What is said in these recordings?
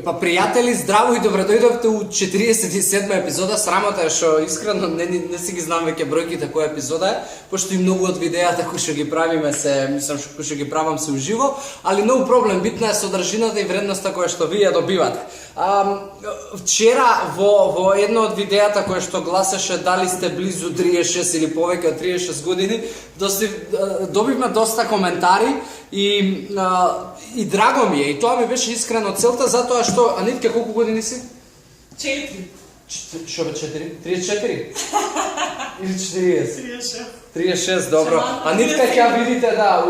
Па пријатели, здраво и добредојдовте у 47 епизода. Срамота е што искрено не си ги знам веќе бројките која епизода е, пошто и многу од видеата кои што ги правиме кои што ги правам се уживо, али многу проблем, битна е содржината и вредноста која што вие добивате. Вчера во едно од видеата кое што гласеше дали сте близу 36 или повеќе од 36 години, добивме доста коментари и драго ми е, и тоа ми беше искрено целта, затоа што, Анитка, колку години си? 4. Шо бе 4? 34? Или 40? 36. 36, добро. Анитка ќе видите, да,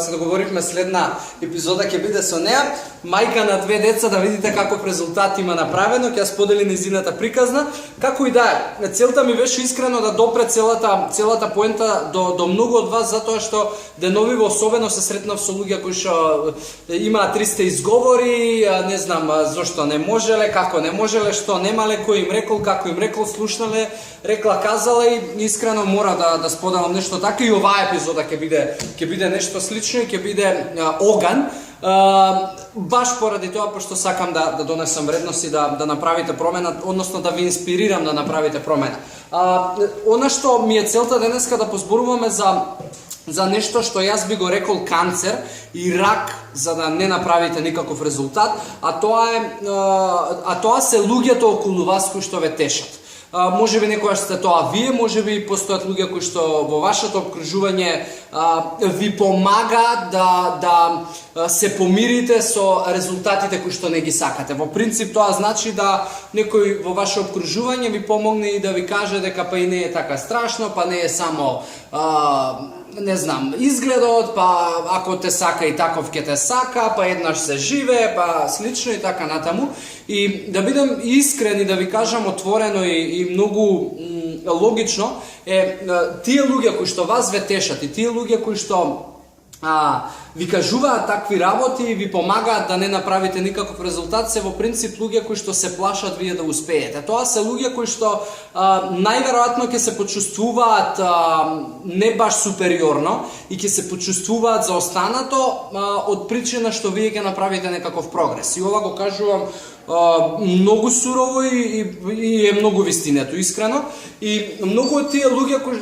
се договоривме следна епизода ќе биде со неа, мајка на 2 деца, да видите каков резултат има направено, ќе сподели незината приказна. Како и да е, целта ми беше искрено да допре целата поента до многу од вас, затоа што деновиво особено се сретнав со луѓе кои што имаат 300 изговори, не знам зошто не можеле, како не можеле, што немале, кој им рекол, како им рекол, слушнале, рекла, казала, и искрено мора да споделам нешто така, и оваа епизода ќе биде нешто слично и ќе биде оган. Баш поради тоа, пошто сакам да донесам вредност и да направите промена, односно да ви инспирирам да направите промена. Она што ми е целта денеска да позборуваме за нешто што јас би го рекол канцер и рак, за да не направите никаков резултат, а тоа се луѓето околу вас кои што ве тешат. Може би некојаш сте тоа вие, може би постојат луѓе кои што во вашето обкружување ви помагаат да се помирите со резултатите кои што не ги сакате. Во принцип тоа значи да некој во ваше обкружување ви помогне и да ви каже дека па и не е така страшно, па не е само не знам, изгледот, па ако те сака и таков ќе те сака, па еднаш се живее, па слично и така натаму. И да бидам искрен и да ви кажам отворено и многу логично е тие луѓе кои што вас ве тешат и тие луѓе кои што ви кажуваат такви работи и ви помагаат да не направите никаков резултат, се во принцип луѓе кои што се плашат вие да успеете. Тоа се луѓе кои што најверојатно ќе се почувствуваат не баш супериорно и ќе се почувствуваат заостанато од причина што вие ќе направите некаков прогрес. И ова го кажувам многу сурово и е многу вистинето, искрено. И многу од тие луѓе кои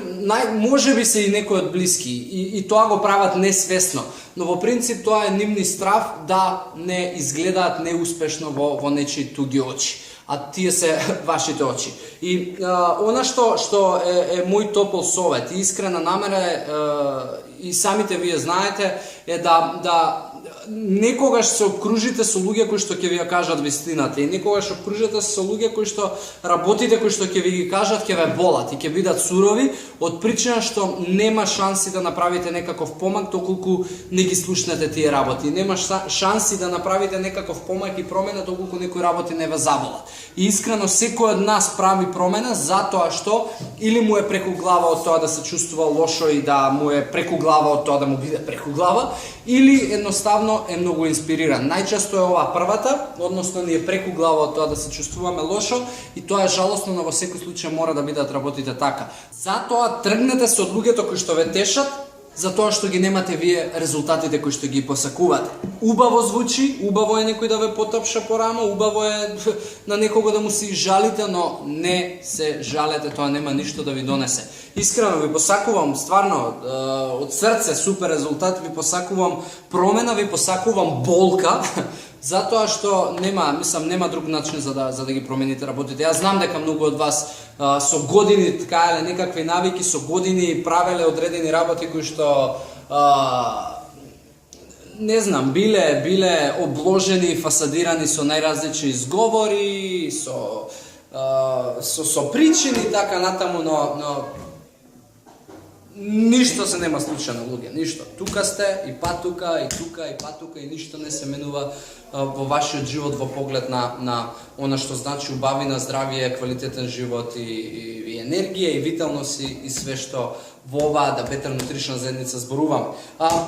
може би се и некои од блиски и тоа го прават несвесно, но во принцип тоа е нивни страф да не изгледаат неуспешно во нечии туги очи, а тие се вашите очи. И она што е мој топол совет и искрена намера и самите вие знаете е да некогаш се обкружите со луѓе кои што ќе ви ја кажат вистината и некогаш обкружите со луѓе кои што работите кои што ќе ви ги кажат ќе ве болат и ќе бидат сурови од причина што нема шанси да направите некаков помак доколку не ги слушнете тие работи. Нема шанси да направите некаков помак и промена доколку некои работи не ве заболат. И искрено секој од нас прави промена затоа што или му е преку глава од тоа да се чувствува лошо и да му е преку глава од тоа да му биде преку глава, или едноставно е многу инспириран. Најчесто е ова првата, односно ни е преку глава од тоа да се чувствуваме лошо и тоа е жалосно, но во секој случај мора да бидат работите така. Затоа тргнете се од луѓето кои што ве тешат, затоа што ги немате вие резултатите кои што ги посакувате. Убаво звучи, убаво е некој да ве потапша по рамо, убаво е на некого да му се жалите, но не се жалете, тоа нема ништо да ви донесе. Искрено ви посакувам, стварно, од срце супер резултат, ви посакувам промена, ви посакувам болка, затоа што нема друг начин за да ги промените работите. Јас знам дека многу од вас со години ткаеле некакви навики, со години правеле одредени работи кои што не знам, биле обложени, фасадирани со најразлични изговори, со причини така натаму, но ништо се нема случајно, луѓе, ништо. Тука сте, и па тука, и тука, и па тука, и ништо не се менува во вашиот живот во поглед на она што значи убавина, здравие, квалитетен живот и енергија, и виталност и све што во оваа да Better Nutrition заедница зборувам.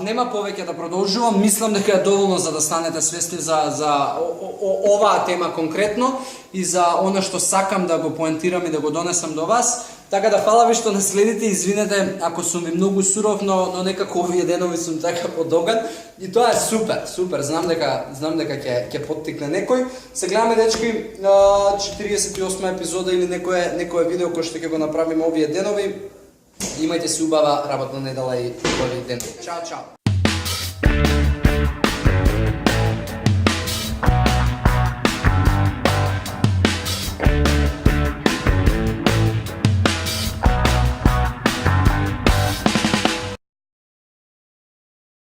Нема повеќе да продолжувам, мислам дека е доволно за да станете свесни за оваа тема конкретно и за она што сакам да го поентирам и да го донесам до вас. Така да фала ви што наследите, извинете ако сум ви многу суров, но некако овие денови сум така подоган и тоа е супер, знам дека ќе поттикне некој. Се гледаме дечки 48 епизода или некое видео кој што ќе го направиме овие денови. Имајте си убава работна недела и убави денови. Чао.